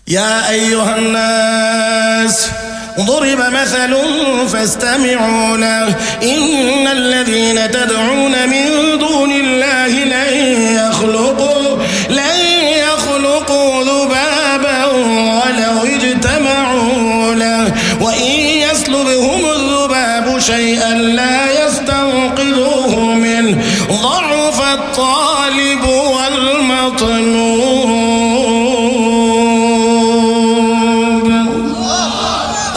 يا أيها الناس ضرب مثل فاستمعوا له إن الذين تدعون من دون الله لن يخلقوا ذبابا ولو اجتمعوا له وإن يسلبهم الذباب شيئا لا يستنقذوه منه ضعف الطالب والمطلوب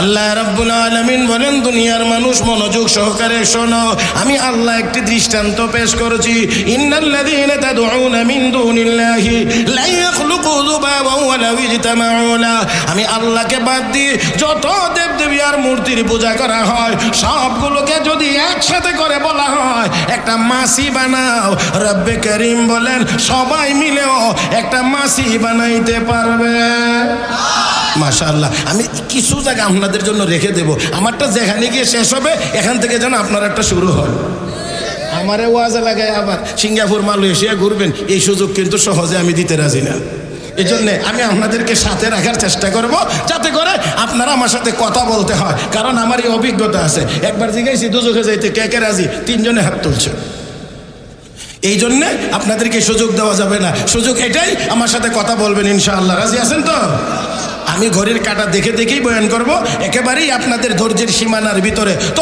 আল্লাহ রাব্বুল আলামিন বলেন, দুনিয়ার মানুষ মনোযোগ সহকারে শোনো, আমি আল্লাহ একটি দৃষ্টান্ত পেশ করেছি। ইন্নাল্লাযীনা তাদউনা মিন দুনিল্লাহি লা ইয়াখলুকু যুবাবান ওয়ালাউ ইজতামাউ লাহু, আমি আল্লাহকে বাদ দিয়ে যত দেবদেবী আর মূর্তির পূজা করা হয় সবগুলোকে যদি একসাথে করে বলা হয় একটা মাছি বানাও, রব্বে করিম বলেন সবাই মিলেও একটা মাছি বানাইতে পারবে। মাশাআল্লাহ, আমি কিছু জায়গা আপনাদের জন্য রেখে দেব, আমারটা যেখানে গিয়ে শেষ হবে এখান থেকে যেন আপনার একটা শুরু হয়। আমারে ওয়াজ লাগায় আবার সিঙ্গাপুর মালয়েশিয়া ঘুরবেন, এই সুযোগ কিন্তু সহজে আমি দিতে রাজি না। এই জন্যে আমি আপনাদেরকে সাথে রাখার চেষ্টা করব যাতে করে আপনারা আমার সাথে কথা বলতে হয়, কারণ আমার এই অভিজ্ঞতা আছে। একবার জিজ্ঞাসি দুজকে যাইতে কে কে রাজি, তিনজনে হাত তুলছে। এই জন্যে আপনাদেরকে সুযোগ দেওয়া যাবে না, সুযোগ এটাই আমার সাথে কথা বলবেন ইনশাআল্লাহ। রাজি আছেন তো? আমি ঘড়ির কাঁটা দেখে দেখেই বয়ান করব, একেবারেই আপনাদের ধৈর্যের সীমানার ভিতরে। তো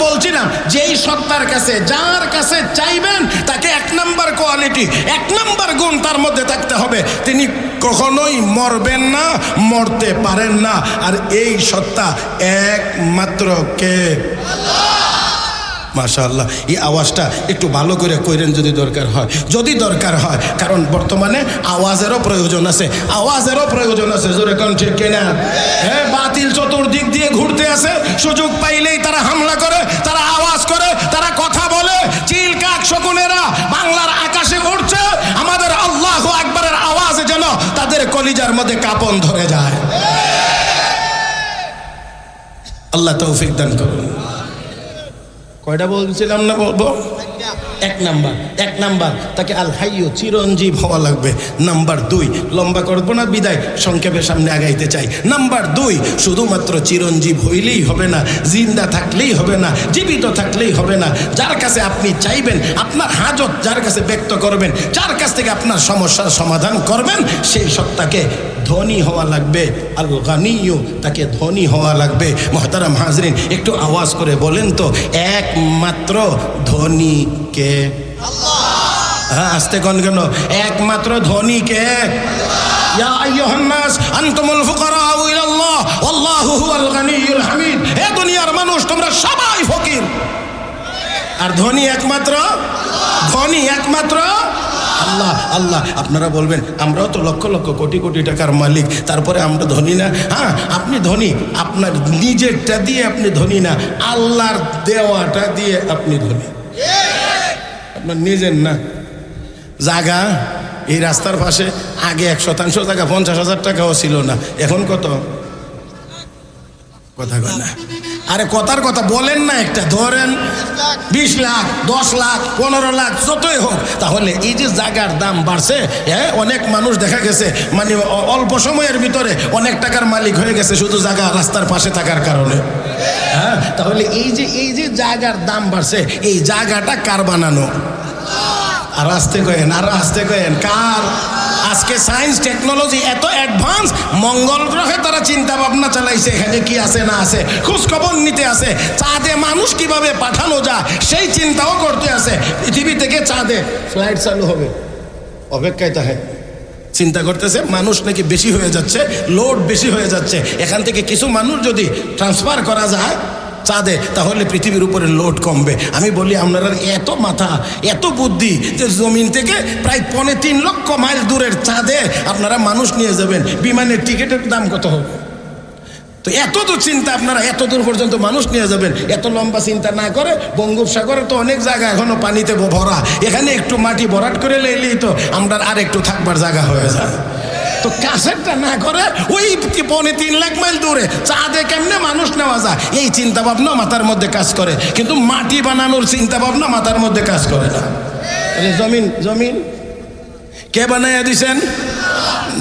বলছিলাম যেই সত্তার কাছে যার কাছে চাইবেন তাকে এক নাম্বার কোয়ালিটি, এক নাম্বার গুণ তার মধ্যে থাকতে হবে, তিনি কখনোই মরবেন না, মরতে পারেন না। আর এই সত্তা একমাত্র কে? মাশাআল্লাহ, এই আওয়াজটা একটু ভালো করে কইরেন যদি দরকার হয়, কারণ বর্তমানে আওয়াজেরও প্রয়োজন আছে, জোরে কোন ঠিক কিনা? হ্যাঁ, বাতিল চতুর্দিক দিয়ে ঘুরতে আছে, সুযোগ পাইলেই তারা হামলা করে, তারা আওয়াজ করে, তারা কথা বলে, চিল কাক শকুনেরা বাংলার আকাশে উঠছে, আমাদের আল্লাহু আকবারের আওয়াজে যেন তাদের কলিজার মধ্যে কাঁপন ধরে যায়। আল্লাহ তৌফিক দান করুন। কয়টা বলছিলাম না বলবো? এক নাম্বার তাকে আল হাইয়্যু, চিরঞ্জীব হওয়া লাগবে। নাম্বার 2, লম্বা করবো না বিদায়, সংক্ষেপে সামনে আগাইতে চাই। নাম্বার 2, শুধুমাত্র চিরঞ্জীব হইলেই হবে না, জিন্দা থাকলেই হবে না, জীবিত থাকলেই হবে না। যার কাছে আপনি চাইবেন, আপনার হাজত যার কাছে ব্যক্ত করবেন, যার কাছ থেকে আপনার সমস্যার সমাধান করবেন, সেই সত্তাকে ধনী হওয়া লাগবে। আল গানিয়্যু, তাকে ধনী হওয়া লাগবে। মুহতারাম হাজরিন, একটু আওয়াজ করে বলেন তো, একমাত্র ধনী কে? আল্লাহ। হ্যাঁ, আস্তে কোন কেন? একমাত্র ধনী কে? ইয়া আইয়ুহান নাস আনতুমুল ফুকারাউ ইলাল্লাহ ওয়াল্লাহু হুয়াল গানিয়্যুল হামিদ। হে দুনিয়ার মানুষ, তোমরা সবাই ফকির, আর ধনী একমাত্র আল্লাহ। আপনারা বলবেন আমরাও তো লক্ষ লক্ষ কোটি কোটি টাকার মালিক, তারপরে আমরা ধনী না? হ্যাঁ, আপনি ধনী, আপনার নিজেরটা দিয়ে আপনি ধনী না, আল্লাহর দেওয়াটা দিয়ে আপনি ধনী। আপনার নিজের না। জায়গা এই রাস্তার পাশে আগে 1% জায়গা 50,000 টাকাও ছিল না, এখন কত? কথা কয় না। আরে কথার কথা বলেন না, একটা ধরেন 20 লাখ, 10 লাখ, 15 লাখ, যতই হোক। তাহলে এই যে জায়গার দাম বাড়ছে, হ্যাঁ, অনেক মানুষ দেখা গেছে মানে অল্প সময়ের ভিতরে অনেক টাকার মালিক হয়ে গেছে শুধু জায়গা রাস্তার পাশে থাকার কারণে। হ্যাঁ, তাহলে এই যে জায়গার দাম বাড়ছে, এই জায়গাটা কার বানানো? আর আসতে কয়েন কার? আজকে সায়েন্স টেকনোলজি এত অ্যাডভান্স, মঙ্গল গ্রহে তারা চিন্তা ভাবনা চালাইছে, এখানে কি আছে না আছে খোঁজ খবর নিতে আছে, চাঁদে মানুষ কিভাবে পাঠানো যায় সেই চিন্তাও করতে আছে। পৃথিবী থেকে চাঁদে ফ্লাইট চালু হবে, অপেক্ষায় থাকে, চিন্তা করতেছে মানুষ নাকি বেশি হয়ে যাচ্ছে, লোড বেশি হয়ে যাচ্ছে, এখান থেকে কিছু মানুষ যদি ট্রান্সফার করা যায় চাঁদে, তাহলে পৃথিবীর উপরে লোড কমবে। আমি বলি আপনারা এত মাথা, এত বুদ্ধি যে জমিন থেকে প্রায় 3.5 লক্ষ মাইল দূরের চাঁদে আপনারা মানুষ নিয়ে যাবেন, বিমানের টিকিটের দাম কত হবে? তো এত তো চিন্তা, আপনারা এত দূর পর্যন্ত মানুষ নিয়ে যাবেন, এত লম্বা চিন্তা না করে বঙ্গোপসাগরে তো অনেক জায়গা এখনো পানিতে ভরা, এখানে একটু মাটি ভরাট করে লেলেই তো আমরা আর একটু থাকবার জায়গা হয়ে যায়। তো কাছেরটা না করে ওই 3.5 লাখ মাইল দূরে চাঁদে কেমনে মানুষ নেওয়া যায়, এই চিন্তা ভাবনা মাথার মধ্যে কাজ করে, কিন্তু মাটি বানানোর চিন্তা ভাবনা মাথার মধ্যে কাজ করে না। জমিন কে বানাইয়া দিছেন?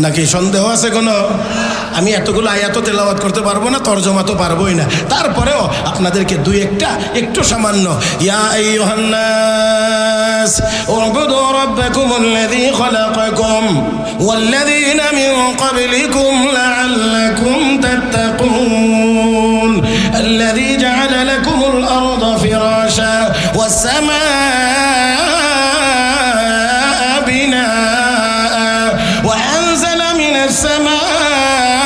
নাকি সন্দেহ আছে কোনো? আমি এতগুলো আয়াত তেলাওয়াত করতে পারবো না, তরজমা তো পারবোই না, তারপরেও আপনাদেরকে দুই একটা একটু সামান্য ইয়া আইয়ুহান নাস উবুদু রাব্বাকুমুল্লাযী খালাকাকুম ওয়াল্লাযীনা মিন ক্বাবলিকুম লাআল্লাকুম তাত্তাকুন الذي جعل لكم الأرض فراشا والسماء بناء وأنزل من السماء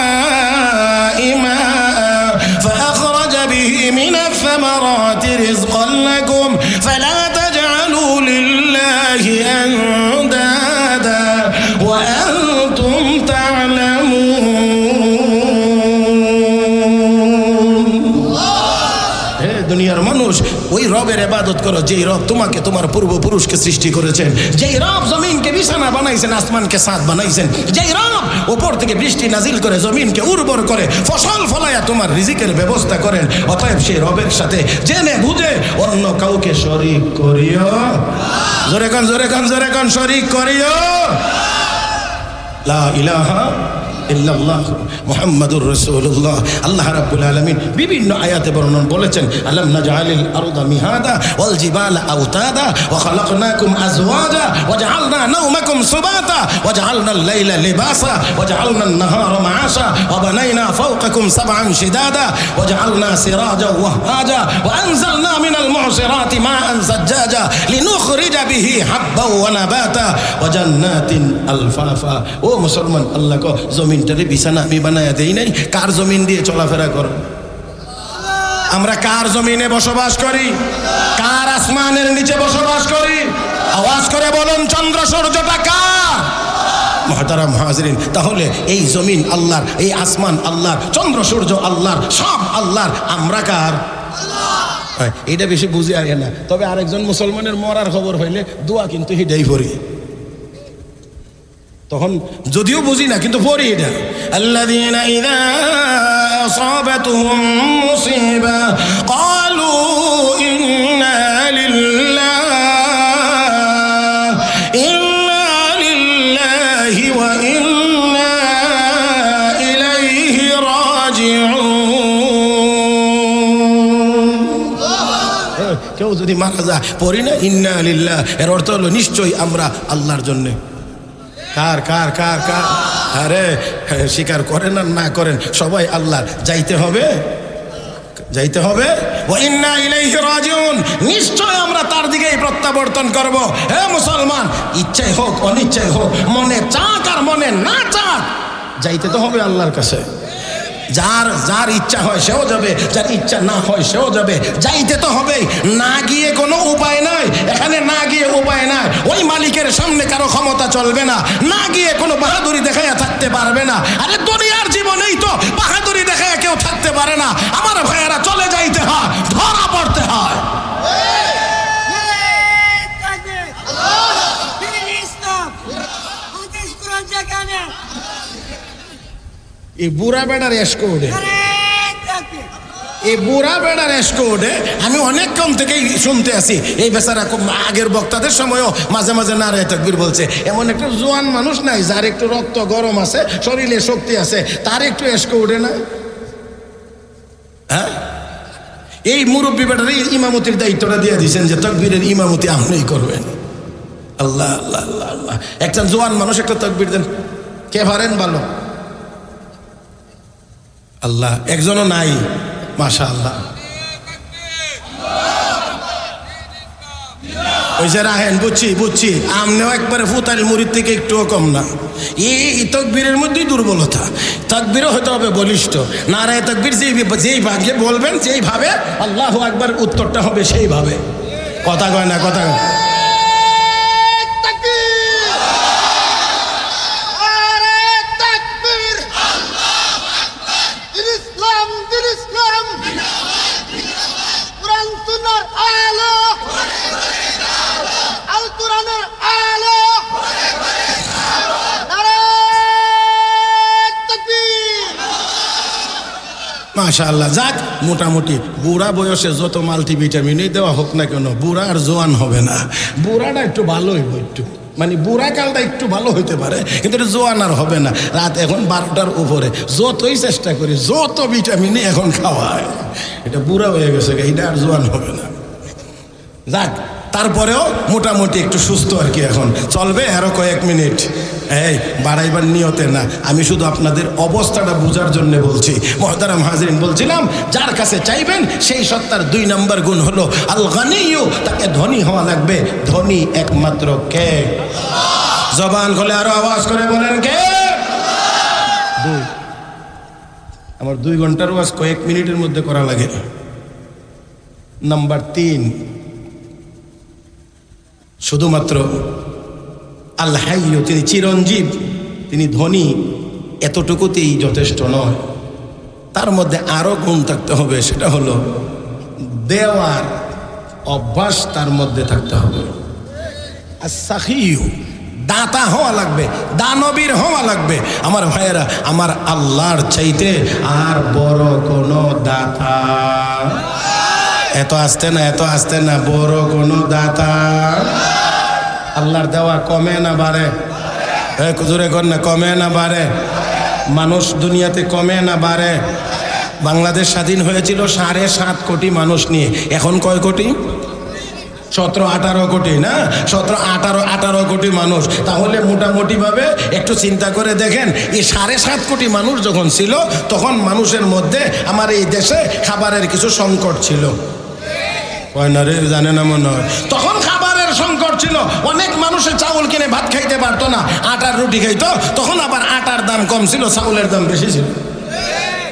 ماء فأخرج به من الثمرات رزقا لكم فلا تجعلوا لله أندادا وأنتم تعلمون দুনিয়ার মানুষ ওই রবের ইবাদত করো যেই রব তোমাকে তোমার পূর্বপুরুষকে সৃষ্টি করেছেন, যেই রব জমিনকে বিছানা বানাইছেন, আসমানকে ছাদ বানাইছেন, যেই রব উপর থেকে বৃষ্টি নাজিল করে জমিনকে উর্বর করে ফসল ফলায়া তোমার রিজিকের ব্যবস্থা করেন। অতএব সেই রবের সাথে জেনে বুঝে অন্য কাউকে শরীক করিও, জোরে কান জোরে কান জোরে কান, শরীক করিও লা ইলাহা ইল্লাল্লাহ মুহাম্মাদুর রাসূলুল্লাহ। আল্লাহ রাব্বুল আলামিন বিভিন্ন আয়াতে বর্ণনা বলেছেন আলাম নাজআলিল আরদা মিহাদা ওয়াল জিবালা আওতাদা ওয়া খালাকনাকুম আজওয়াজা ওয়া জাআলনা নাওমাকুম সুবাতা ওয়া জাআলনাল লাইলা লিবাসা ওয়া জাআলনান নাহারা মাআশা ওয়া বানাইনা ফাওকাকুম সাবআন শিদাদা ওয়া জাআলনা সিরাজা ওয়াহাজা ওয়া আনজালনা মিনাল মু'সিরাতি মাআন সাজ্জাজা লিনুখরিজা বিহি হাব্বান ওয়া নাবাতা ওয়া জান্নাতিন আলফাফা। ও মুসলমান, আল্লাহ কো জমিনটারে বিছানা আমি বানায়া দেই নাই, কার জমিন দিয়ে চলাফেরা করো? আমরা কার জমিনে বসবাস করি? কার আসমানের নিচে বসবাস করি? আওয়াজ করে বলুন, চন্দ্র সূর্যটা কার? মুহতারাম হাজিরিন, তাহলে এই জমিন আল্লাহর, এই আসমান আল্লাহর, চন্দ্র সূর্য আল্লাহর, সব আল্লাহর। আমরা কার? এটা বেশি বুঝে আয় না। তবে আরেকজন মুসলমানের মরার খবর হইলে দোয়া কিন্তু হিডাই পড়ি, তখন যদিও বুঝি না কিন্তু পড়ি এটা। আল্লাযীনা ইযা আসাবাতুহুম মুসিবা ক্বালু ইন্না লিল্লাহি ওয়া ইন্না ইলাইহি রাজিউন। কেউ যদি মারা যায় পড়ি না ইন্না লিল্লাহ, এর অর্থ হলো নিশ্চয়ই আমরা আল্লাহর জন্য। কার কার কার কার? আরে স্বীকার করেন আর না করেন সবাই আল্লাহর। যাইতে হবে, যাইতে হবে। ওয়া ইন্না ইলাইহি রাজিউন, নিশ্চয় আমরা তার দিকেই প্রত্যাবর্তন করব। হে মুসলমান, ইচ্ছাই হোক অনিচ্ছাই হোক, মনে চাক আর মনে না চাক, যাইতে তো হবে আল্লাহর কাছে। যার যার ইচ্ছা হয় সেও যাবে, যার ইচ্ছা না হয় সেও যাবে। যাইতে তো হবে, না গিয়ে কোনো উপায় নাই। এখানে না গিয়ে উপায় নাই। ওই মালিকের সামনে কারো ক্ষমতা চলবে না, না গিয়ে কোনো বাহাদুরি দেখাইয়া থাকতে পারবে না। আরে দুনিয়ার জীবনেই তো বাহাদুরি দেখাইয়া কেউ থাকতে পারে না। আমার ভাইয়েরা, চলে যাইতে হয়, ধরা পড়তে হয়। এই বুড়া বেড়ার এসকোডে, এই বুড়া বেড়ার এসকোডে আমি অনেকক্ষণ থেকেই শুনতে আসি। এই বেচারা আগের বক্তাদের সময়ও মাঝে মাঝে নারায়ে তাকবীর বলছে। এমন একটা জোয়ান মানুষ নাই যার একটু রক্ত গরম আছে, শরীরে শক্তি আছে, তার একটু এসকোডে না? হ্যাঁ, এই মুরব্বী বেটার ইমামতির দায়িত্বটা দিয়ে দিয়েছেন যে তাকবীরের ইমামতি আপনিই করবেন। আল্লাহ আল্লাহ আল্লাহ আল্লাহ। একজন জোয়ান মানুষ একটা তাকবীর দেন, কে পারেন ভালো? আল্লাহ, একজনও নাই, মাশাআল্লাহ। ওই যে রাহেন, বুঝছি বুঝছি, আমনেও একবারে ফুতাইল মুরিদ থেকে একটুও কম না। এই তাকবীরের মধ্যেই দুর্বলতা। তাকবীরও হতে হবে বলিষ্ঠ। নারায়ে তাকবীর যেই ভাগে বলবেন, যেইভাবে আল্লাহু আকবার উত্তরটা হবে সেইভাবে। কথা কয় না, কথা কয়। মাশাআল্লাহ। যাক, মোটামুটি বুড়া বয়সে যত মাল্টিভিটামিনই দেওয়া হোক না কেন, বুড়া আর জোয়ান হবে না। বুড়াটা একটু ভালো হইব একটু। মানে বুড়া কালটা একটু ভালো হইতে পারে, কিন্তু এটা জোয়ান আর হবে না। রাত এখন 12টার উপরে যতই চেষ্টা করি, যত ভিটামিনই এখন খাওয়ায়, এটা বুড়া হয়ে গেছে, এটা আর জোয়ান হবে না। যাক, তারপরেও মোটামুটি একটু সুস্থ আর কি, এখন চলবে আরো কয়েক মিনিট। এই বাড়াইবার নিয়তে না, আমি শুধু আপনাদের অবস্থাটা বোঝার জন্য বলছি। মুহতারাম হাজিরিন, বলছিলাম যার কাছে চাইবেন সেই সত্তার 2 নম্বর গুণ হলো আল গানিয়্যু, তাকে ধনী হওয়া লাগবে। ধনী একমাত্র কে? জবান খুলে আরো আওয়াজ করে বলেন কে? আমার 2 ঘন্টার ওয়াজ কয়েক মিনিটের মধ্যে করা লাগে। নাম্বার 3, শুধুমাত্র আল হাইয়্যু, তিনি চিরঞ্জীব, তিনি ধনী, এতটুকুতেই যথেষ্ট নয়। তার মধ্যে আরো গুণ থাকতে হবে, সেটা হলো দেওয়ার অভ্যাস তার মধ্যে থাকতে হবে। as-সাখিয়্যু, দাতা হওয়া লাগবে, দানবীর হওয়া লাগবে। আমার ভাইয়েরা, আমার আল্লাহর চাইতে আর বড় কোনো দাতা, এত আসতে না, এত আসতে না, বড় কোনো দাতা আল্লাহর দেওয়া কমে না বাড়ে? জোরে কর না, কমে না বাড়ে? মানুষ দুনিয়াতে কমে না বাড়ে? বাংলাদেশ স্বাধীন হয়েছিল 7.5 কোটি মানুষ নিয়ে, এখন কয় কোটি? 17-18 কোটি না, 17-18 কোটি মানুষ। তাহলে মোটামুটি ভাবে একটু চিন্তা করে দেখেন, এই 7.5 কোটি মানুষ যখন ছিল, তখন মানুষের মধ্যে আমার এই দেশে খাবারের কিছু সংকট ছিল, জানে না মনে হয়? তখন খাবারের সংকট ছিল, অনেক মানুষের চাউল কিনে ভাত খাইতে পারতো না, আটার রুটি খাইতো। তখন আবার আটার দাম কম ছিল, চাউলের দাম বেশি ছিল।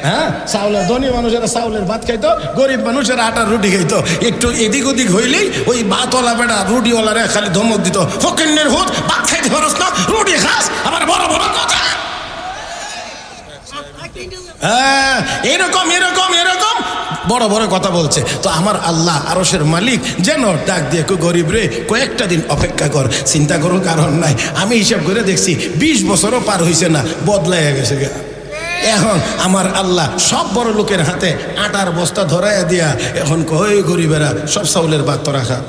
হ্যাঁ, চাউলের ধনী মানুষেরা চাউলের ভাত খাইতো, গরিব মানুষেরা আটার রুটি খাইতো। একটু এদিক ওদিক হইলেই ওই ভাতওয়ালা বেটা রুটিওয়ালারে খালি ধমক দিত, ফকিন্নের হুত, ভাত খাইতে পারস না, রুটি খাস, আবার বড় বড় কথা। হ্যাঁ, এরকম এরকম এরকম বড় বড় কথা বলছে। তো আমার আল্লাহ আরশের মালিক যেন ডাক দিয়ে, গরিব রে কয়েকটা দিন অপেক্ষা কর, চিন্তা করার কারণ নাই। আমি হিসাব করে দেখছি 20 বছরও পার হয়েছে না, বদলাইয়া গেছে। এখন আমার আল্লাহ সব বড় লোকের হাতে আটার বস্তা ধরাইয়া দিয়া এখন কই গরিবেরা সব চাউলের ভাত তো রাখা।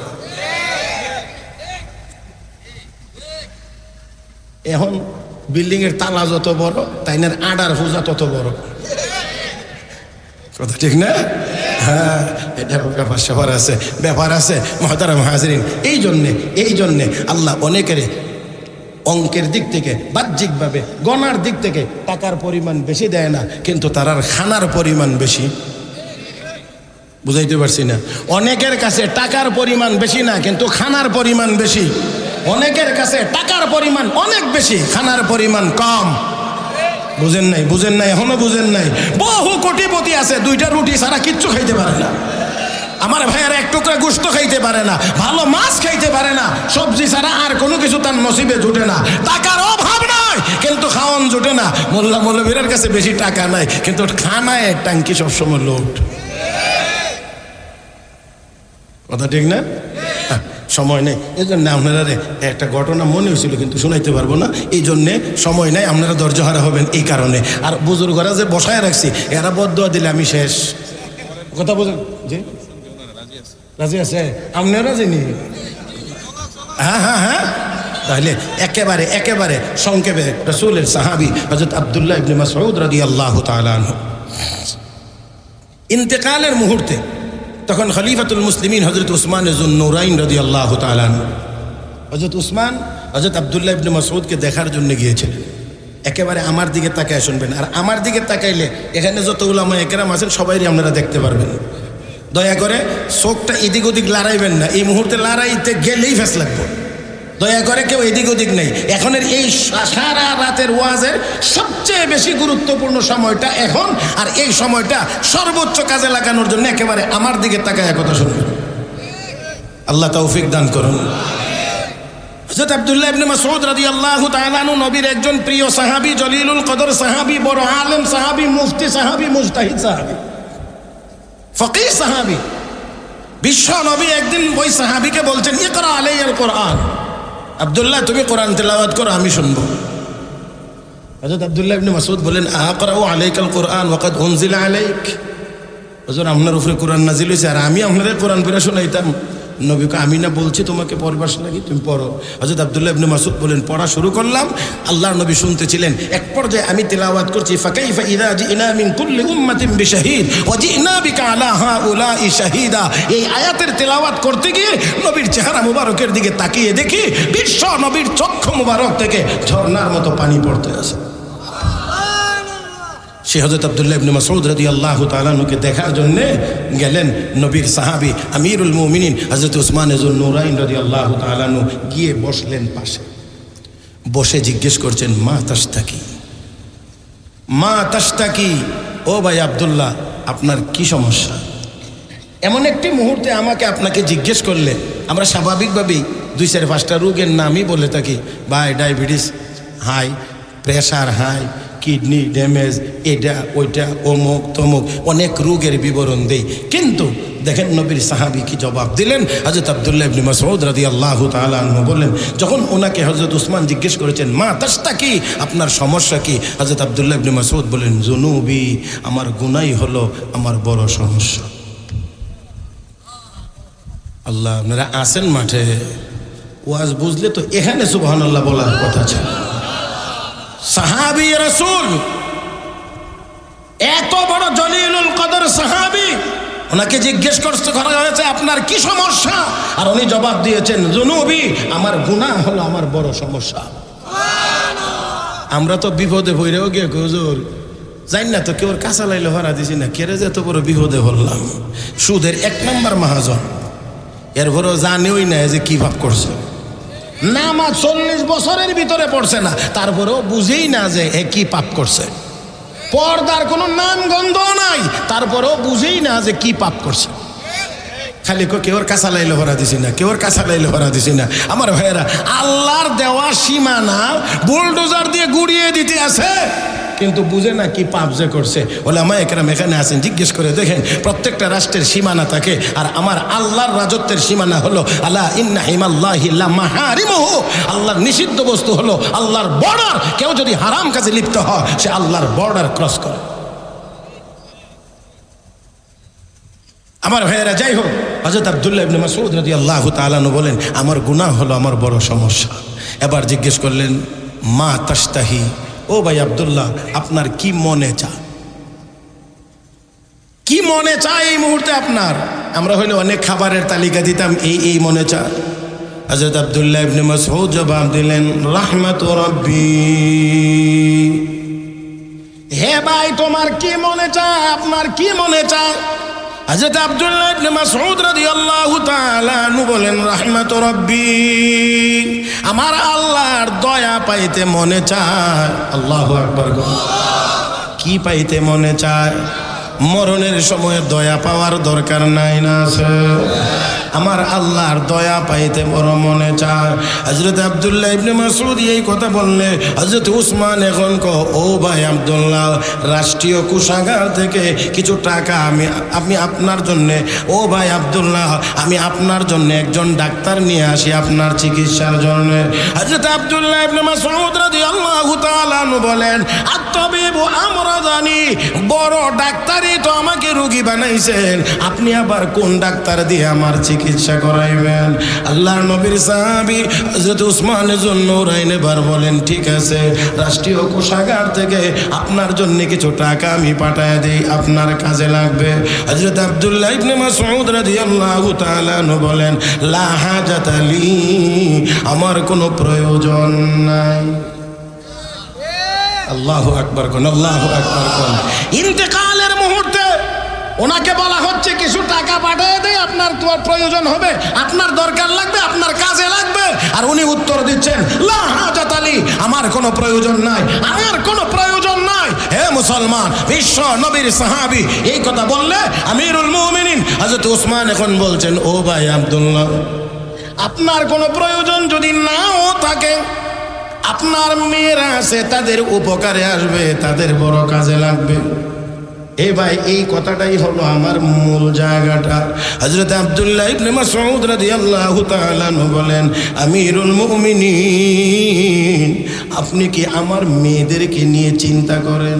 এখন বিল্ডিং এর তালা যত বড়, তাই না আটার পূজা তত বড়, কথা ঠিক না? হ্যাঁ, এটা ব্যাপার আছে মুহতারাম হাজিরিন। এই জন্যে আল্লাহ অনেকের অঙ্কের দিক থেকে, বাহ্যিকভাবে গণার দিক থেকে টাকার পরিমাণ বেশি দেয় না, কিন্তু তার খানার পরিমাণ বেশি। বুঝাইতে পারছি না? অনেকের কাছে টাকার পরিমাণ বেশি না, কিন্তু খানার পরিমাণ বেশি। অনেকের কাছে টাকার পরিমাণ অনেক বেশি, খানার পরিমাণ কম। বুঝেন নাই? এখনো বুঝেন নাই? বহু কোটিপতি আছে 2টা রুটি ছাড়া কিচ্ছু খাইতে পারে না। আমার ভাইয়ের 1 টুকরা গোশত খাইতে পারে না, ভালো মাছ খাইতে পারে না, সবজি ছাড়া আর কোনো কিছু তার নসিবে জুটে না। টাকার অভাব নাই, কিন্তু খাওয়ান জুটে না। মোল্লা মৌলবীর কাছে বেশি টাকা নাই, কিন্তু খানায় টাঙ্কি সবসময় লোড। কথা ঠিক না? সময় নেই, এই জন্য আপনারা একটা ঘটনা মনে হয়েছিল, কিন্তু শোনাইতে পারবো না, এই জন্যে সময় নাই। আপনারা ধৈর্য হারা হবেন এই কারণে। আর বুজুর্গরা যে বসায় রাখছি, এরা বদদোয়া দিলে আমি শেষ। কথা বুঝেন? জি, রাজি আছে? আপনিও রাজি নি? হ্যাঁ, তাহলে একেবারে সংক্ষেপে রাসূলের সাহাবী হযরত আব্দুল্লাহ ইবনে মাসউদ রাদিয়াল্লাহু তাআলা আনহু ইন্তেকালের মুহূর্তে, তখন খলিফাতুল মুসলিমিন হযরত উসমান যুন্নুরাইন রাদিয়াল্লাহু তাআলা আনহু, হযরত উসমান হযরত আব্দুল্লাহ ইবনে মাসউদকে দেখার জন্য গিয়েছিলেন। একেবারে আমার দিকে তাকায় শুনবেন, আর আমার দিকে তাকাইলে এখানে যত উলামা একরাম আছেন সবাইরই আপনারা দেখতে পারবেন। দয়া করে চোখটা এদিক ওদিক লড়াইবেন না, এই মুহূর্তে লড়াইতে গেলেই ফেস লাগবে। দয়া করে কেউ এদিক ওদিক নেই। এখনের এই সারা রাতের ওয়াজের সবচেয়ে বেশি গুরুত্বপূর্ণ সময়টা এখন, আর এই সময়টা সর্বোচ্চ কাজে লাগানোর জন্য একেবারে আমার দিকে তাকায় কথা শুনবেন। আল্লাহ তৌফিক দান করুন। হযরত আব্দুল্লাহ ইবনে মাসউদ রাদিয়াল্লাহু তাআলা আনহু নবীর একজন প্রিয় সাহাবী, জলিলুল কদর সাহাবী, বড় আলেম সাহাবী, মুফতি সাহাবী, মুজতাহিদ সাহাবী, ফকিহ সাহাবী। বিশ্ব নবী একদিন ওই সাহাবীকে বলছেন, ইকরা আলাইয়াল কোরআন, আব্দুল্লাহ তুমি কোরআন তেলাওয়াত করো, আমি শুনবো। হযরত আব্দুল্লাহ ইবনে মাসউদ বলেন, আকরাউ আলাইকাল কোরআন ওয়া কাদ উনজিলা আলাইক। হুজুর আপনার উপরে কোরআন নাজিল হয়েছে, আর আমি আপনাদের কোরআন পড়ে শোনাইতাম? নবীকে আমি না বলছি তোমাকে পড়বার নাকি, তুমি পড়ো। হযরত আব্দুল্লাহ ইবনে মাসউদ বলেন পড়া শুরু করলাম, আল্লাহর নবী শুনতেছিলেন। এক পর্যায়ে আমি তিলাওয়াত করছি, ফাকাইফা ইযা জিনা মিন কুল্লি উম্মাতিন বিশাহিদ ওয়া জিনা বিকা আলা হাউলাই শাহিদা। এই আয়াতের তিলাওয়াত করতে গিয়ে নবীর চেহারা মুবারকের দিকে তাকিয়ে দেখি বিশ্ব নবীর চক্ষু মুবারক থেকে ঝর্ণার মতো পানি পড়তে আছে। সে হযরত আব্দুল্লাহ ইবনে মাসউদ রাদিয়াল্লাহু তাআলা আনহুকে দেখার জন্য গেলেন। নবীর সাহাবী আমিরুল মুমিনিন হযরত উসমান যুন নূরাইন রাদিয়াল্লাহু তাআলা আনহু গিয়ে বসলেন পাশে। বসে জিজ্ঞেস করছেন, মা তাশতাকি, মা তাশতাকি, ও ভাই আব্দুল্লাহ আপনার কি সমস্যা? এমন একটি মুহূর্তে আমাকে আপনাকে জিজ্ঞেস করলে আমরা স্বাভাবিকভাবেই 2-4-5টা রোগের নামই বলে থাকি, ভাই diabetes high, pressure high, kidney damage, এটা ওইটা, অমুক তমুক, অনেক রোগের বিবরণ দেই। কিন্তু দেখেন নবীর সাহাবী কি জবাব দিলেন। হযরত আব্দুল্লাহ ইবনে মাসউদ রাদিয়াল্লাহু তাআলা আনহু বললেন, যখন ওনাকে হযরত উসমান জিজ্ঞেস করেছেন মা তাশতাকি, আপনার সমস্যা কি? হযরত আব্দুল্লাহ ইবনে মাসউদ বলেন, জুনুবি, আমার গুনাহ হলো আমার বড় সমস্যা। আল্লাহ, আপনারা আসেন মাঠে, ওয়াজ বুঝলে তো এখানে সুবহানাল্লাহ বলার কথা ছিল। সাহাবী রাসূল, এত বড় জলিলুল কদর সাহাবী, ওনাকে জিজ্ঞেস করা হয়েছে আপনার কি সমস্যা, আর উনি জবাব দিয়েছেন জুনুবি, আমার গুনাহ হলো আমার বড় সমস্যা। আমরা তো বিপদে পড়েও গিয়ে হুজুর জানি না তো, কেউ কাঁচা লাইলে হরা দিছি না, কেড়ে যে এত বড় বিপদে হলাম। সুদের 1 নম্বর মহাজন, এরপরেও জানেই না যে কি ভাব করছে। নামাজ 40 বছরের ভিতরে পড়ছে না, তারপরেও বুঝেই না যে এ কি পাপ করছে। পর্দার কোনো নাম গন্ধ নাই, তারপরেও বুঝেই না যে কি পাপ করছে। খালি কেউর কাঁচা লাইলে ভরা দিছি না, কেউর কাঁচা লাইলে ভরা দিছি না। আমার ভাইয়েরা, আল্লাহর দেওয়া সীমানা বুলডোজার দিয়ে গুড়িয়ে দিতে আছে, কিন্তু বুঝে না কি পাপ যে করছে। ওলামা একরাম এখানে আছেন, জিজ্ঞেস করে দেখেন, প্রত্যেকটা রাষ্ট্রের সীমানা থাকে, আর আমার আল্লাহর রাজত্বের সীমানা হলো আলা ইন্না হিমাল্লাহি লা মাহারিমুহু, আল্লাহর নিষিদ্ধ বস্তু হলো আল্লাহর বর্ডার। কেউ যদি হারাম কাজে লিপ্ত হয়, সে আল্লাহর বর্ডার ক্রস করে। আমার ভাইয়েরা, যাই হোক, হযরত আব্দুল্লাহ ইবনে মাসউদ রাদিয়াল্লাহু তাআলা আনহু বলেন আমার গুনাহ হলো আমার বড় সমস্যা। এবার জিজ্ঞেস করলেন মা তাশতাহি, ও ভাই আব্দুল্লাহ আপনার কি মনে চায়, কি মনে চায় এই মুহূর্তে আপনার? আমরা হইলে অনেক খাবারের তালিকা দিতাম, এই মনে চায়। হযরত আব্দুল্লাহ ইবনে মাসউদ জবাব দিলেন রাহমাতু রাব্বি, হে ভাই তোমার কি মনে চায়, আপনার কি মনে চায়? হযরত আব্দুল্লাহ ইবনে মাসউদ রাদিয়াল্লাহু তাআলা আনহু বলেন রাহমাতু রাব্বি, আমার আল্লাহর দয়া পাইতে মনে চায়। আল্লাহু আকবার। কি পাইতে মনে চায়? মরণের সময় দয়া পাওয়ার দরকার নাই না? আছে। আমার আল্লাহর দয়া পাইতে বড় মনে চায়। হযরত আব্দুল্লাহ ইবনে মাসউদ এই কথা বললে হযরত উসমান এখন ও ভাই আব্দুল্লাহ, রাষ্ট্রীয় কোষাগার থেকে কিছু টাকা আমি আপনার জন্যে, ও ভাই আব্দুল্লাহ আমি আপনার জন্য একজন ডাক্তার নিয়ে আসি আপনার চিকিৎসার জন্য। হযরত আব্দুল্লাহ ইবনে মাসউদ রাদিয়াল্লাহু তাআলা আনহু বলেন আত-তাবিবু আমরাদানি, বড় ডাক্তারই তো আমাকে রোগী বানাইছেন, আপনি আবার কোন ডাক্তার দিয়ে আমার চিকিৎসা করাইবেন? আল্লাহর নবীর সাহাবী হযরত উসমান যুন নূরাইন এবার বলেন ঠিক আছে, রাষ্ট্রীয় কোষাগার থেকে আপনার জন্য কিছু টাকা আমি পাঠায় দেই, আপনার কাজে লাগবে। হযরত আব্দুল্লাহ ইবনে মাসউদ রাদিয়াল্লাহু তাআলা আনহু বলেন লা হাজাতা লি, আমার কোনো প্রয়োজন নাই। আল্লাহু আকবার কোন, আল্লাহু আকবার কোন। ইন্তেকালের মুহূর্তে ওনাকে বলা হচ্ছে কিছু টাকা পাঠিয়ে দেয়, আপনার তোমার প্রয়োজন হবে, আপনার দরকার লাগবে, আপনার কাজে লাগবে। আর উনি উত্তর দিচ্ছেন লা হাজাত আলী, আমার কোনো প্রয়োজন নাই, আমার কোনো প্রয়োজন নাই। হে মুসলমান, বিশ্ব নবীর সাহাবী এই কথা বললে আমিরুল মুমিনিন হযরত উসমান এখন বলছেন ও ভাই আব্দুল্লাহ, আপনার কোনো প্রয়োজন যদি নাও থাকে, আপনার মেয়েরা আছে তাদের উপকারে আসবে, তাদের বড় কাজে লাগবে। এ ভাই, এই কথাটাই হলো আমার মূল জায়গাটা। হযরত আব্দুল্লাহ ইবনে মাসউদ রাদিয়াল্লাহু তাআলা আনহু বলেন আমিরুল মুমিনিন, আপনি কি আমার মেয়েদেরকে নিয়ে চিন্তা করেন?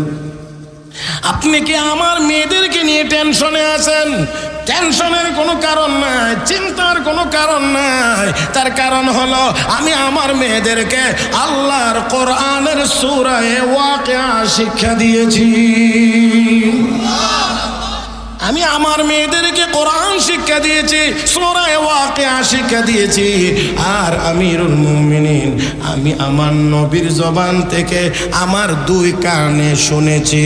আপনি কি আমার মেয়েদেরকে নিয়ে টেনশনে আছেন? টেনশনের কোনো কারণ নাই, চিন্তার কোনো কারণ নাই। তার কারণ হলো আমি আমার মেয়েদেরকে আল্লাহর কোরআনের সূরা ওয়াকিয়া শিক্ষা দিয়েছি। আমি আমার মেয়েদেরকে কোরআন শিক্ষা দিয়েছি, সূরা ওয়াকিয়া শিক্ষা দিয়েছি। আর আমিরুল মুমিনিন, আমি আমার নবীর জবান থেকে আমার দুই কানে শুনেছি।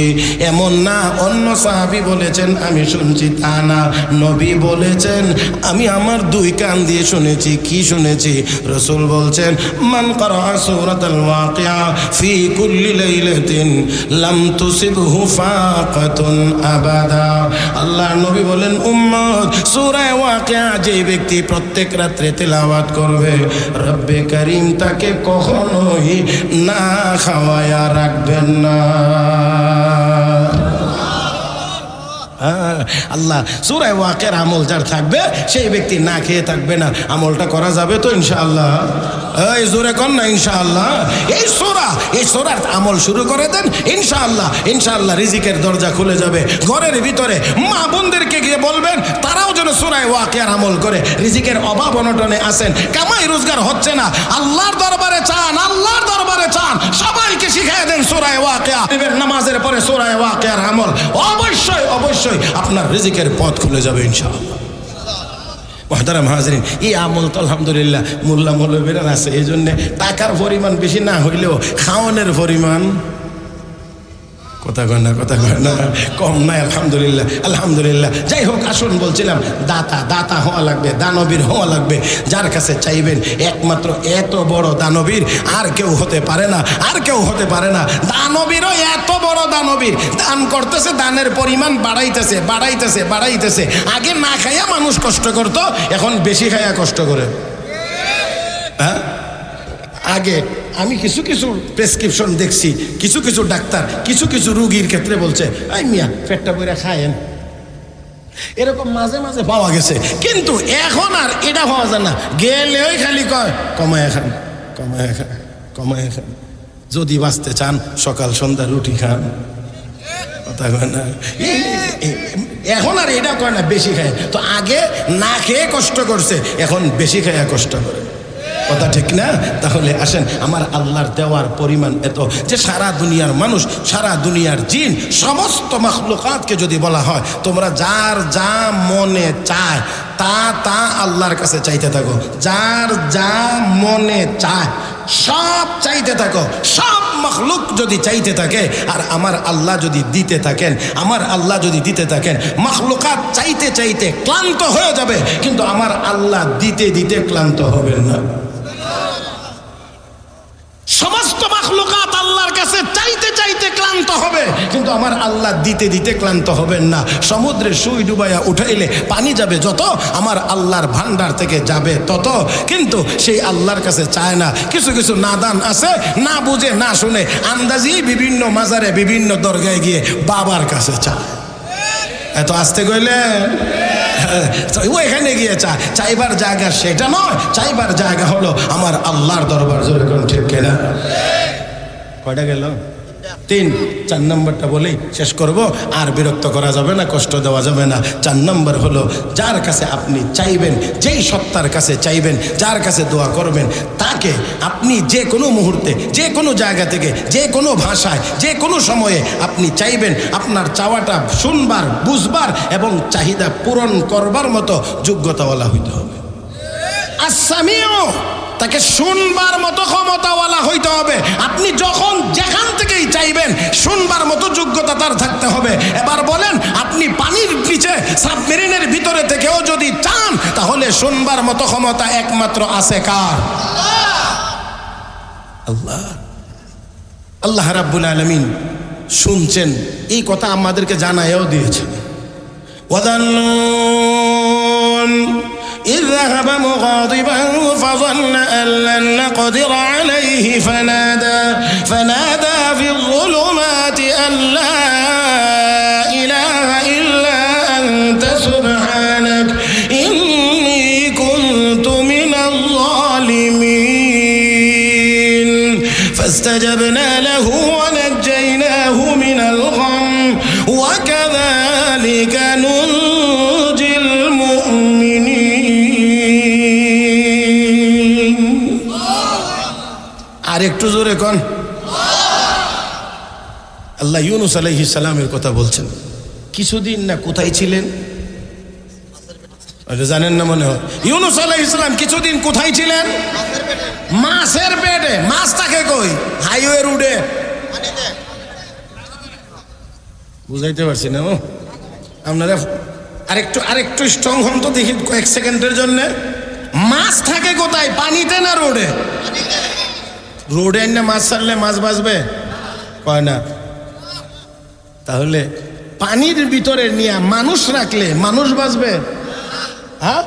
এমন না অন্য সাহাবী বলেছেন আমি শুনছি, তা না, নবী বলেছেন আমি আমার দুই কান দিয়ে শুনেছি। কি শুনেছি? রাসূল বলছেন মান ক্বারা সূরাতাল ওয়াকিয়া ফি কুল্লি লাইলাতিন লাম তুসিবহু ফাকাতুন আবাদা। আল্লাহ নবী বলেন উম্মত, সূরা ওয়াকিয়া যে ব্যক্তি প্রত্যেক রাত্রে তেলাওয়াত করবে, রব্বে কারীম তাকে কখনোই না খাওয়ায়া রাখবেন না। আল্লাহ সূরা ওয়াকিয়ার আমল যার থাকবে সেই ব্যক্তি না খেয়ে থাকবে না। আমলটা করা যাবে তো ইনশাআল্লাহ? এই জোরে কর না ইনশাআল্লাহ। এই সূরার আমল শুরু করে দেন, ইনশাআল্লাহ ইনশাআল্লাহ রিজিকের দরজা খুলে যাবে। ঘরের ভিতরে মা বোনদেরকে গিয়ে বলবেন তারাও যেন সূরা ওয়াকিয়ার আমল করে। রিজিকের অভাব অনটনে আছেন, কামাই রোজগার হচ্ছে না, আল্লাহর দরবারে চান, আল্লাহর দরবারে চান, সবাইকে শিখিয়ে দেন সূরা ওয়াকিয়া। নামাজের পরে সূরা ওয়াকিয়ার আমল, অবশ্যই অবশ্যই আপনার রিজিকের পথ খুলে যাবে ইনশাআল্লাহ। মুহতারাম হাজরিন, এই আমল তো আলহামদুলিল্লাহ মোল্লা মৌলবীরা আছে, এই জন্যে টাকার পরিমাণ বেশি না হইলেও খাওয়ানোর পরিমাণ কথা কয় না কম নাই। আলহামদুলিল্লাহ আলহামদুলিল্লাহ। যাই হোক, আসুন বলছিলাম দাতা হওয়া লাগবে, দানবীর হওয়া লাগবে। যার কাছে চাইবেন একমাত্র এত বড় দানবীর আর কেউ হতে পারে না, আর কেউ হতে পারে না। দানবীরও এত বড় দানবীর, দান করতেছে, দানের পরিমাণ বাড়াইতেছে। আগে না খাইয়া মানুষ কষ্ট করতো, এখন বেশি খাইয়া কষ্ট করে। হ্যাঁ, আগে আমি কিছু প্রেসক্রিপশন দেখছি, কিছু ডাক্তার কিছু রুগীর ক্ষেত্রে বলছে এই মিয়া পেটটা বইরা খায়েন, এরকম মাঝে মাঝে পাওয়া গেছে। কিন্তু এখন আর এটা পাওয়া যায় না, গেলেই খালি কয় কমায় খান। যদি বাঁচতে চান সকাল সন্ধ্যা রুটি খান। কথা কয় না, এখন আর এটা কয় না বেশি খায়। তো আগে না খেয়ে কষ্ট করছে, এখন বেশি খাইয়া কষ্ট করে। কথা ঠিক না? তাহলে আসেন, আমার আল্লাহর দেওয়ার পরিমাণ এত যে সারা দুনিয়ার মানুষ, সারা দুনিয়ার জিন, সমস্ত মাখলুকাতকে যদি বলা হয় তোমরা যার যা মনে চায় তা আল্লাহর কাছে চাইতে থাকো। যার যা মনে চায় সব চাইতে থাকো। সব মাখলুক যদি চাইতে থাকে আর আমার আল্লাহ যদি দিতে থাকেন, মাখলুকাত চাইতে চাইতে ক্লান্ত হয়ে যাবে, কিন্তু আমার আল্লাহ দিতে ক্লান্ত হবেন না। সমস্ত মাখলুকাত আল্লাহর কাছে চাইতে চাইতে ক্লান্ত হবে, কিন্তু আমার আল্লাহ দিতে ক্লান্ত হবেন না। সমুদ্রে সুই ডুবাইয়া উঠাইলে পানি যাবে যত, আমার আল্লাহর ভান্ডার থেকে যাবে তত। কিন্তু সেই আল্লাহর কাছে চায় না। কিছু নাদান আছে, না বুঝে না শুনে আন্দাজি বিভিন্ন মাজারে বিভিন্ন দরগায় গিয়ে বাবার কাছে চায়। এত আসতে গইলেন, ওইখানে গিয়ে চাইবার জায়গা সেটা নয়, চাইবার জায়গা হলো আমার আল্লাহর দরবার। জোরে কোন ঠিক কিনা? কয়টা গেল? 3। 4 নম্বরটা বলেই শেষ করব, আর বিরক্ত করা যাবে না, কষ্ট দেওয়া যাবে না। 4 নম্বর হলো যার কাছে আপনি চাইবেন, যেই সত্তার কাছে চাইবেন, যার কাছে দোয়া করবেন, তাকে আপনি যে কোনো মুহূর্তে, যে কোনো জায়গা থেকে, যে কোনো ভাষায়, যে কোনো সময়ে আপনি চাইবেন, আপনার চাওয়াটা শুনবার, বুঝবার এবং চাহিদা পূরণ করবার মতো যোগ্যতাওয়ালা হইতে হবে। আসামিও তাকে শুনবার মতো ক্ষমতাওয়ালা হইতে হবে। আপনি যখন যেখান থেকেই চাইবেন শুনবার মতো যোগ্যতা তার থাকতে হবে। এবার বলেন, আপনি পানির নিচে সাবমেরিনের ভিতরে থেকেও যদি চান, তাহলে শুনবার মতো ক্ষমতা একমাত্র আছে কার? আল্লাহ রাব্বুল আলামিন শুনছেন, এই কথা আমাদেরকে জানায়ও দিয়েছেন। ওয়াদান্নুন إذ ذهب مغاضبا فظن أن لن نقدر عليه فنادى في الظلمات أن لا إله إلا أنت سبحانك إني كنت من الظالمين فاستجبنا له ونجيناه من الغم وكذلك ننجي একটু জোরে কোন। আল্লাহ ইউনুস আলাইহিস সালামের কথা বলছেন। কিছুদিন না কোথায় ছিলেন জানেন না মনে হয়? ইউনুস আলাইহিস সালাম কিছুদিন কোথায় ছিলেন? মাছের পেটে। মাছ থাকে কই? হাইওয়ে রোডে। বুঝাইতে পারছি না আপনারা? আরেকটু স্ট্রং হন তো দেখি কয়েক সেকেন্ডের জন্য। মাছ থাকে কোথায়? পানিতে না রোডে? রোডে না মাছ ছাড়লে মাছ বাঁচবে কয় না। তাহলে পানির ভিতরে নিয়ে মানুষ রাখলে মানুষ বাঁচবে? হ্যাঁ,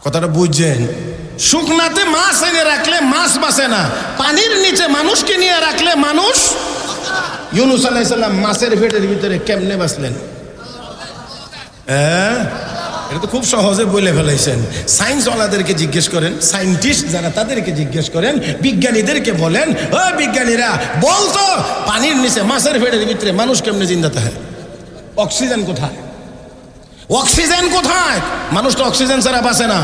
কথাটা বুঝছেন? শুকনাতে মাছ এনে রাখলে মাছ বাঁচে না, পানির নিচে মানুষকে নিয়ে রাখলে মানুষ। ইউনুস আলাইহিস সালাম মাছের পেটের ভিতরে কেমনে বাঁচলেন? এটা তো খুব সহজে বলে ফেলাইছেন। সায়েন্স ওয়ালাদেরকে জিজ্ঞেস করেন, সায়েন্টিস্ট যারা তাদেরকে জিজ্ঞেস করেন, বিজ্ঞানীদেরকে বলেন, ও বিজ্ঞানীরা বলতো পানির নিচে মাছের পেটের ভিতরে মানুষ কেমনে জিন্দা থাকে? অক্সিজেন কোথায়? অক্সিজেন কোথায়? মানুষ তো অক্সিজেন ছাড়া বাঁচে না।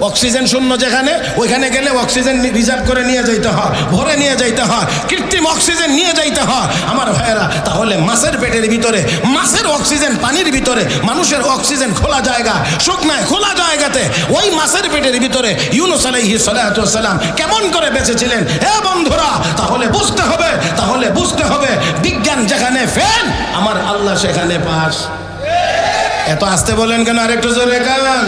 অক্সিজেন শূন্য যেখানে, ওইখানে গেলে অক্সিজেন রিজার্ভ করে নিয়ে যাইতে হয়, ভরে নিয়ে যাইতে হয়, কৃত্রিম অক্সিজেন নিয়ে যাইতে হয় আমার ভাইয়েরা। তাহলে মাছের পেটের ভিতরে মাছের অক্সিজেন, পানির ভিতরে মানুষের অক্সিজেন, খোলা জায়গা, শুকনায় খোলা জায়গাতে ওই মাছের পেটের ভিতরে ইউনুস আলাইহিস সালাম কেমন করে বেঁচেছিলেন? হে বন্ধুরা, তাহলে বুঝতে হবে বিজ্ঞান যেখানে ফেল, আমার আল্লাহ সেখানে পাস। এত আসতে বলেন কেন? আরেকটু জোরে গান।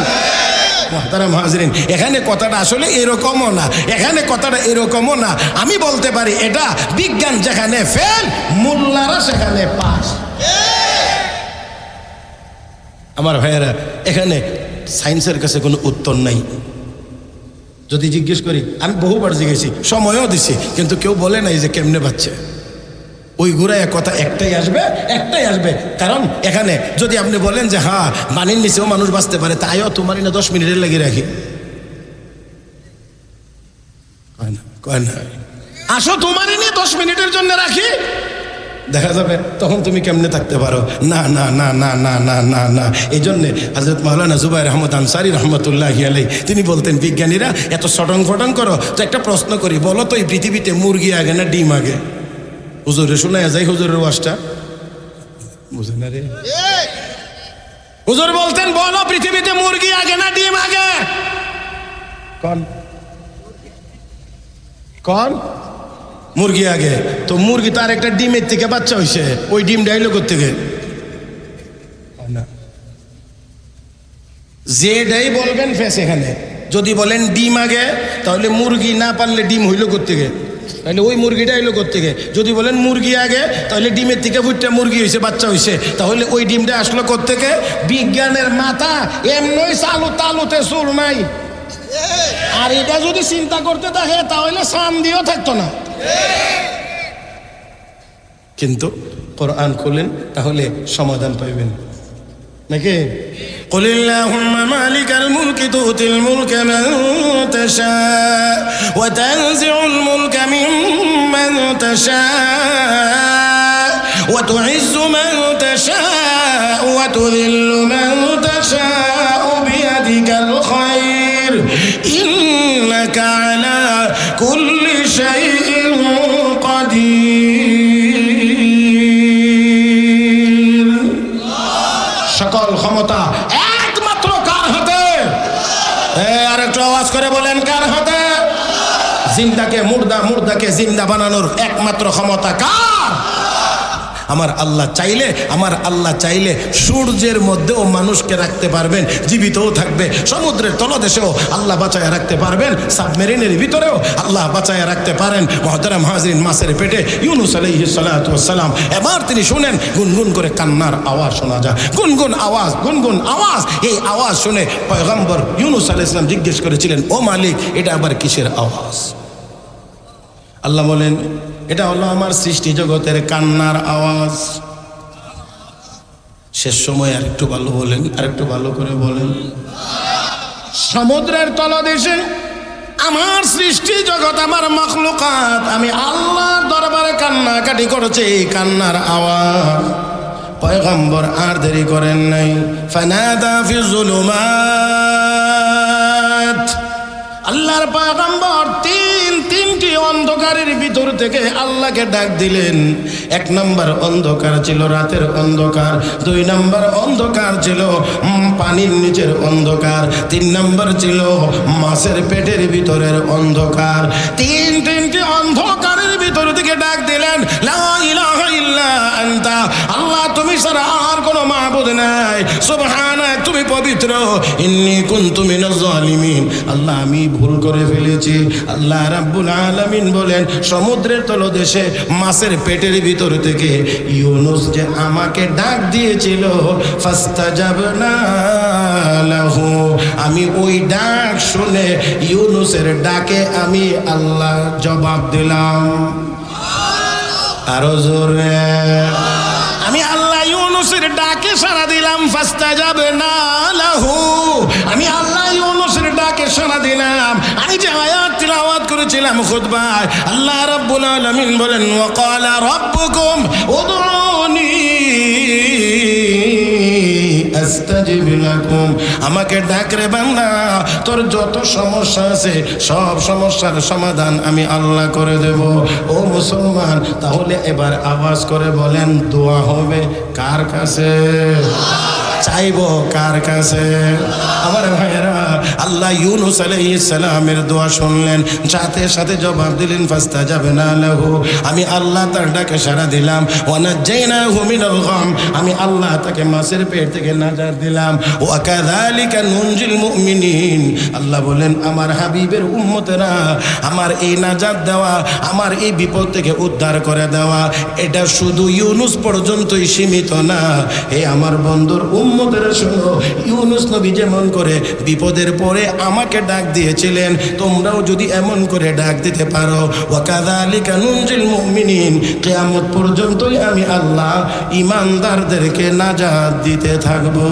মুহতারাম হাজরিন, এখানে কথাটা আসলে এরকমও না, এখানে কথাটা এরকমও না। আমি বলতে পারি এটা বিজ্ঞান যেখানে ফেল, মোল্লারা সেখানে পাস। আমার ভাইয়েরা, এখানে সায়েন্সের কাছে কোনো উত্তর নাই। যদি জিজ্ঞেস করি, আমি বহুবার জিজ্ঞেসি, সময়ও দিছি, কিন্তু কেউ বলে নাই যে কেমনে বাচ্চা। ওই ঘুরায় কথা একটাই আসবে। কারণ এখানে যদি আপনি বলেন যে হ্যাঁ পানির নিচেও মানুষ বাঁচতে পারে, তাইও তোমারই না 10 মিনিটের লাগিয়ে রাখি, কয় না আসো তোমারই নিয়ে 10 মিনিটের জন্য রাখি, দেখা যাবে তখন তুমি কেমনে থাকতে পারো। না না না না না না না না। এই জন্যে হযরত মাওলানা জুবায়ের আহমদ আনসারী রহমতুল্লাহি আলাইহি তিনি বলতেন, বিজ্ঞানীরা এত সটং ফটং করো তো একটা প্রশ্ন করি, বলো তো এই পৃথিবীতে মুরগি আগে না ডিম আগে? হুজুরে শোনা যায় হুজুরের ওয়াজটা, বুঝে না রে? হুজুর বলতেন, বলো পৃথিবীতে মুরগি আগে না ডিম আগে? কোন মুরগি আগে? তো মুরগি তার একটা ডিমের থেকে বাচ্চা হইছে, ওই ডিমটা এলো কোত্থেকে? যেটাই বলবেন ফেস এখানে। যদি বলেন ডিম আগে, তাহলে মুরগি না পারলে ডিম হইল কোত্থেকে? তাহলে ওই মুরগিটা এলো কোত্থেকে? যদি বলেন মুরগি আগে, তাহলে ডিমের থেকে ফুটটা মুরগি হয়েছে, বাচ্চা হয়েছে, তাহলে ওই ডিমটা আসলো কোত্থেকে? বিজ্ঞানের মাথা এমনই তালুতে চুল নাই। আর এটা যদি চিন্তা করতে থাকে তাহলে সাম দিয়েও থাকতো না। কিন্তু কোরআন খুলেন, তাহলে সমাধান পাইবেন নাকি? قل اللهم مالك الملك تؤتي الملك من تشاء وتنزع الملك ممن تشاء وتعز من تشاء وتذل من تشاء بيدك الخير إنك على كل شيء قدير। সকল ক্ষমতা একমাত্র কার হাতে? আর একটু আওয়াজ করে বলেন, কার হাতে? জিন্দাকে মুর্দা, মুর্দাকে জিন্দা বানানোর একমাত্র ক্ষমতা কার? আমার আল্লাহ চাইলে সূর্যের মধ্যেও মানুষকে রাখতে পারবেন, জীবিতও থাকবে। সমুদ্রের তলদেশেও আল্লাহ বাঁচায় রাখতে পারবেন, সাবমেরিনের ভিতরেও আল্লাহ বাঁচায় রাখতে পারেন। মুহতারাম হাজরিন, মাছের পেটে ইউনুস আলাইহিস সালাতু ওয়াস সালাম, এবার তিনি শুনেন গুনগুন করে কান্নার আওয়াজ শোনা যায়, গুনগুন আওয়াজ। এই আওয়াজ শুনে পয়গম্বর ইউনুস আলাইহিস সালাম জিজ্ঞেস করেছিলেন, ও মালিক, এটা আবার কিসের আওয়াজ? আল্লাহ বলেন, এটা হলো আমার সৃষ্টি জগতের কান্নার আওয়াজ। শেষ সময় আরেকটু ভালো বলেন, আরেকটু ভালো করে বলেন। সমুদ্রের তলদেশে আমার সৃষ্টি জগৎ, আমার মাখলুকাত, আমি আল্লাহর দরবারে কান্নাকাটি করেছে, এই কান্নার আওয়াজ। পয়গম্বর আর দেরি করেন নাই, ফানাদা ফি যুলুমাত। আল্লাহর পয়গম্বর তিন তিনটি অন্ধকারের ভিতর থেকে আল্লাহকে ডাক দিলেন। এক নম্বর অন্ধকার ছিল রাতের অন্ধকার, দুই নম্বর অন্ধকার ছিল পানির নিচের অন্ধকার, তিন নম্বর ছিল মাছের পেটের ভিতরের অন্ধকার। তিনটি অন্ধকারের ভিতর থেকে ডাক দিলেন, লা ইলাহা ইল্লা আনতা, আল্লাহ তুমি ছাড়া আর কোনো মাবুদ নাই, সুবহানাক তুমি পবিত্র, ইন্নী কুনতু মিনাজ জালিমিন, আল্লাহ আমি ভুল করে ফেলেছি। আল্লাহ রাব্বুল আলামিন বলেন, সমুদ্রের তলদেশে মাছের পেটের ভিতর থেকে ইউনুস যে আমাকে ডাক দিয়েছিল, ফাস্তাজাবনা লাহু, আমি ওই ডাক শুনে ইউনুসের ডাকে আমি আল্লাহ জবাব দিলাম। আরো জোরে, আমি আল্লাহ ইউনুসের ডাকে সাড়া দিলাম। ফাস্তাজাবনা লাহু, আমি আল্লাহ ইউনুসের ডাকে সাড়া দিলাম। আমি যে আয়াত তিলাওয়াত করেছিলাম খুতবায়, আল্লাহ রাব্বুল আলামিন বলেন, ওয়া ক্বালা রাব্বুকুম উদউনি আস্তাজিব লাকুম, আমাকে ডাক রে বান্দা, তোর যত সমস্যা আছে সব সমস্যার সমাধান আমি আল্লাহ করে দেব। ও মুসলমান, তাহলে এবার আওয়াজ করে বলেন, দোয়া হবে কার কাছে? চাইবো কার কাছে? আমার ভাইয়েরা, আল্লাহ ইউনুস আলাইহিস সালামের দোয়া শুনলেন, সাথে সাথে জবাব দিলেন, ফাস্তাজাবনা লাহু, আমি আল্লাহ তার ডাকে সাড়া দিলাম। ওয়া নাজাইনাহু মিনাল গাম, আমি আল্লাহ তাকে মাছের পেট থেকে নাজাত দিলাম। ওয়া কাযালিকা নুনজিল মুমিনিন, আল্লাহ বলেন, আমার হাবিবের উম্মতেরা, আমার এই নাজাত দেওয়া, আমার এই বিপদ থেকে উদ্ধার করে দেওয়া, এটা শুধু ইউনুস পর্যন্তই সীমিত না। হে আমার বন্ধুর উম্মতেরা শোনো, ইউনুস নবী যেমন করে বিপদের পরে আমাকে ডাক দিয়েছিলেন, তোমরাও যদি এমন করে ডাক দিতে পারো, ওয়া কাযালিকা নুনজিল মুমিনিন, কিয়ামত পর্যন্তই আমি আল্লাহ ঈমানদারদেরকে নাজাত দিতে থাকবো।